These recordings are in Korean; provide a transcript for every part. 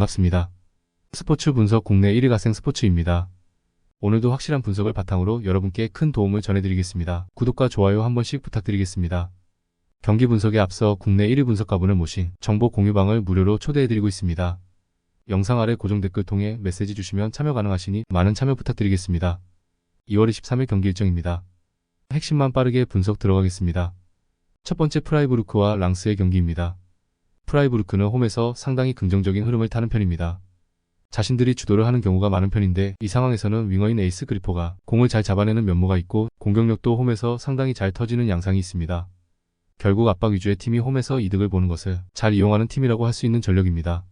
반갑습니다. 스포츠 분석 국내 1위 가생 스포츠입니다. 오늘도 확실한 분석을 바탕으로 여러분께 큰 도움을 전해드리겠습니다. 구독과 좋아요 한 번씩 부탁드리겠습니다. 경기 분석에 앞서 국내 1위 분석가분을 모신 정보 공유방을 무료로 초대해드리고 있습니다. 영상 아래 고정 댓글 통해 메시지 주시면 참여 가능하시니 많은 참여 부탁드리겠습니다. 2월 23일 경기 일정입니다. 핵심만 빠르게 분석 들어가겠습니다. 첫 번째 프라이부르크와 랑스의 경기입니다. 프라이부르크는 홈에서 상당히 긍정적인 흐름을 타는 편입니다. 자신들이 주도를 하는 경우가 많은 편인데 이 상황에서는 윙어인 에이스 그리포가 공을 잘 잡아내는 면모가 있고 공격력도 홈에서 상당히 잘 터지는 양상이 있습니다. 결국 압박 위주의 팀이 홈에서 이득을 보는 것을 잘 이용하는 팀이라고 할 수 있는 전력입니다.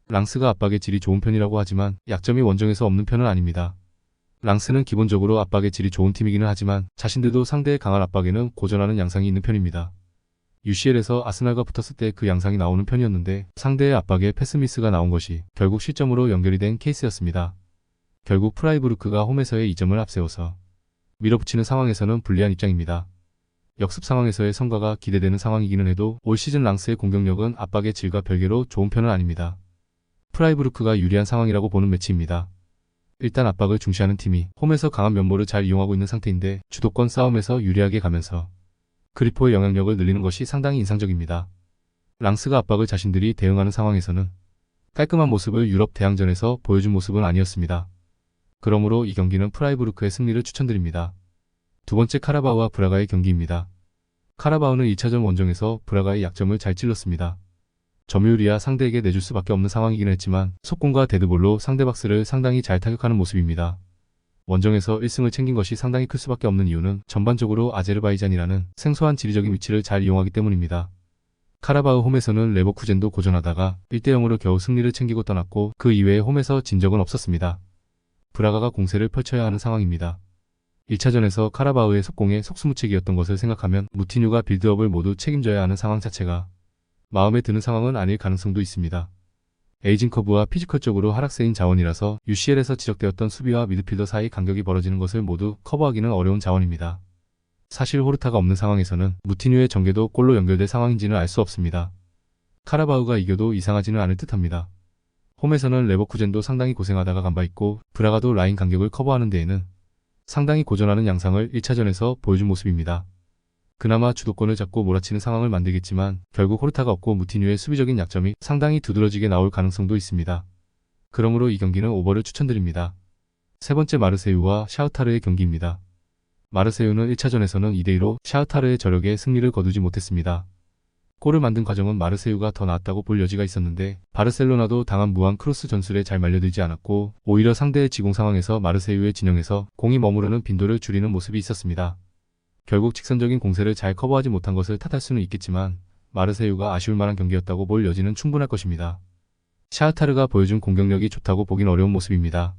랑스가 압박의 질이 좋은 편이라고 하지만 약점이 원정에서 없는 편은 아닙니다. 랑스는 기본적으로 압박의 질이 좋은 팀이기는 하지만 자신들도 상대의 강한 압박에는 고전하는 양상이 있는 편입니다. UCL에서 아스날과 붙었을 때 그 양상이 나오는 편이었는데 상대의 압박에 패스미스가 나온 것이 결국 실점으로 연결이 된 케이스였습니다. 결국 프라이부르크가 홈에서의 2점을 앞세워서 밀어붙이는 상황에서는 불리한 입장입니다. 역습 상황에서의 성과가 기대되는 상황이기는 해도 올 시즌 랑스의 공격력은 압박의 질과 별개로 좋은 편은 아닙니다. 프라이부르크가 유리한 상황이라고 보는 매치입니다. 일단 압박을 중시하는 팀이 홈에서 강한 면모를 잘 이용하고 있는 상태인데 주도권 싸움에서 유리하게 가면서 그리포의 영향력을 늘리는 것이 상당히 인상적입니다. 랑스가 압박을 자신들이 대응하는 상황에서는 깔끔한 모습을 유럽 대항전에서 보여준 모습은 아니었습니다. 그러므로 이 경기는 프라이부르크의 승리를 추천드립니다. 두 번째 카라바오와 브라가의 경기입니다. 카라바오는 2차전 원정에서 브라가의 약점을 잘 찔렀습니다. 점유율이야 상대에게 내줄 수밖에 없는 상황이긴 했지만 속공과 데드볼로 상대 박스를 상당히 잘 타격하는 모습입니다. 원정에서 1승을 챙긴 것이 상당히 클 수밖에 없는 이유는 전반적으로 아제르바이잔이라는 생소한 지리적인 위치를 잘 이용하기 때문입니다. 카라바오 홈에서는 레버쿠젠도 고전하다가 1대0으로 겨우 승리를 챙기고 떠났고 그 이외에 홈에서 진 적은 없었습니다. 브라가가 공세를 펼쳐야 하는 상황입니다. 1차전에서 카라바오의 속공에 속수무책이었던 것을 생각하면 무티뉴가 빌드업을 모두 책임져야 하는 상황 자체가 마음에 드는 상황은 아닐 가능성도 있습니다. 에이징 커브와 피지컬적으로 하락세인 자원이라서 UCL에서 지적되었던 수비와 미드필더 사이 간격이 벌어지는 것을 모두 커버하기는 어려운 자원입니다. 사실 호르타가 없는 상황에서는 무티뉴의 전개도 골로 연결될 상황인지는 알 수 없습니다. 카라바오가 이겨도 이상하지는 않을 듯합니다. 홈에서는 레버쿠젠도 상당히 고생하다가 간 바 있고 브라가도 라인 간격을 커버하는 데에는 상당히 고전하는 양상을 1차전에서 보여준 모습입니다. 그나마 주도권을 잡고 몰아치는 상황을 만들겠지만 결국 호르타가 없고 무티뉴의 수비적인 약점이 상당히 두드러지게 나올 가능성도 있습니다. 그러므로 이 경기는 오버를 추천드립니다. 세 번째 마르세유와 샤흐타르의 경기입니다. 마르세유는 1차전에서는 2대2로 샤흐타르의 저력에 승리를 거두지 못했습니다. 골을 만든 과정은 마르세유가 더 나았다고 볼 여지가 있었는데 바르셀로나도 당한 무한 크로스 전술에 잘 말려들지 않았고 오히려 상대의 지공 상황에서 마르세유의 진영에서 공이 머무르는 빈도를 줄이는 모습이 있었습니다. 결국 직선적인 공세를 잘 커버하지 못한 것을 탓할 수는 있겠지만 마르세유가 아쉬울 만한 경기였다고 볼 여지는 충분할 것입니다. 샤흐타르가 보여준 공격력이 좋다고 보긴 어려운 모습입니다.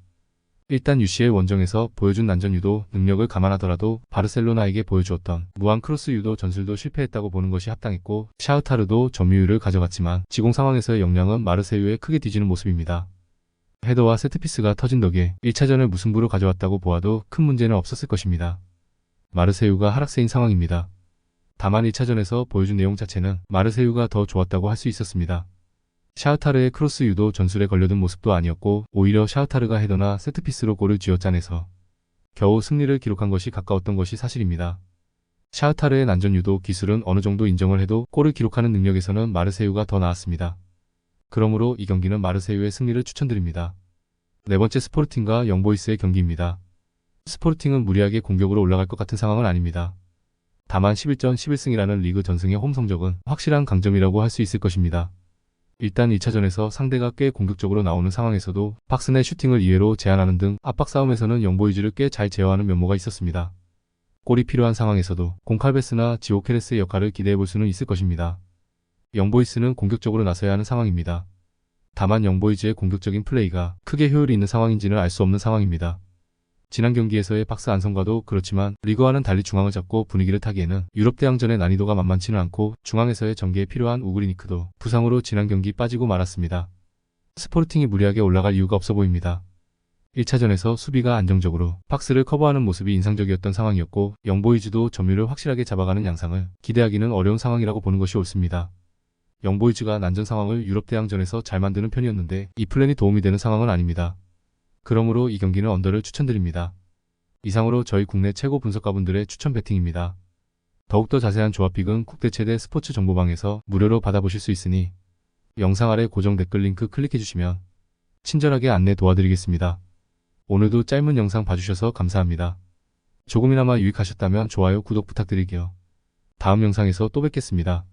일단 UCL 원정에서 보여준 난전 유도 능력을 감안하더라도 바르셀로나에게 보여주었던 무한 크로스 유도 전술도 실패했다고 보는 것이 합당했고 샤흐타르도 점유율을 가져갔지만 지공 상황에서의 역량은 마르세유에 크게 뒤지는 모습입니다. 헤더와 세트피스가 터진 덕에 1차전을 무승부로 가져왔다고 보아도 큰 문제는 없었을 것입니다. 마르세유가 하락세인 상황입니다. 다만 1차전에서 보여준 내용 자체는 마르세유가 더 좋았다고 할 수 있었습니다. 샤흐타르의 크로스 유도 전술에 걸려든 모습도 아니었고 오히려 샤흐타르가 헤더나 세트피스로 골을 쥐어짜내서 겨우 승리를 기록한 것이 가까웠던 것이 사실입니다. 샤흐타르의 난전 유도 기술은 어느 정도 인정을 해도 골을 기록하는 능력에서는 마르세유가 더 나았습니다. 그러므로 이 경기는 마르세유의 승리를 추천드립니다. 네 번째 스포르팅과 영보이스의 경기입니다. 스포르팅은 무리하게 공격으로 올라갈 것 같은 상황은 아닙니다. 다만 11전 11승이라는 리그 전승의 홈 성적은 확실한 강점이라고 할 수 있을 것입니다. 일단 2차전에서 상대가 꽤 공격적으로 나오는 상황에서도 박스 내 슈팅을 이외로 제한하는 등 압박 싸움에서는 영보이즈를 꽤 잘 제어하는 면모가 있었습니다. 골이 필요한 상황에서도 곤칼베스나 지오케레스의 역할을 기대해볼 수는 있을 것입니다. 영보이스는 공격적으로 나서야 하는 상황입니다. 다만 영보이즈의 공격적인 플레이가 크게 효율이 있는 상황인지는 알 수 없는 상황입니다. 지난 경기에서의 박스 안성과도 그렇지만 리그와는 달리 중앙을 잡고 분위기를 타기에는 유럽 대항전의 난이도가 만만치는 않고 중앙에서의 전개에 필요한 우그리니크도 부상으로 지난 경기 빠지고 말았습니다. 스포르팅이 무리하게 올라갈 이유가 없어 보입니다. 1차전에서 수비가 안정적으로 박스를 커버하는 모습이 인상적이었던 상황이었고 영보이즈도 점유를 확실하게 잡아가는 양상을 기대하기는 어려운 상황이라고 보는 것이 옳습니다. 영보이즈가 난전 상황을 유럽 대항전에서 잘 만드는 편이었는데 이 플랜이 도움이 되는 상황은 아닙니다. 그러므로 이 경기는 언더를 추천드립니다. 이상으로 저희 국내 최고 분석가분들의 추천 배팅입니다. 더욱더 자세한 조합픽은 국대 최대 스포츠 정보방에서 무료로 받아보실 수 있으니 영상 아래 고정 댓글 링크 클릭해주시면 친절하게 안내 도와드리겠습니다. 오늘도 짧은 영상 봐주셔서 감사합니다. 조금이나마 유익하셨다면 좋아요, 구독 부탁드릴게요. 다음 영상에서 또 뵙겠습니다.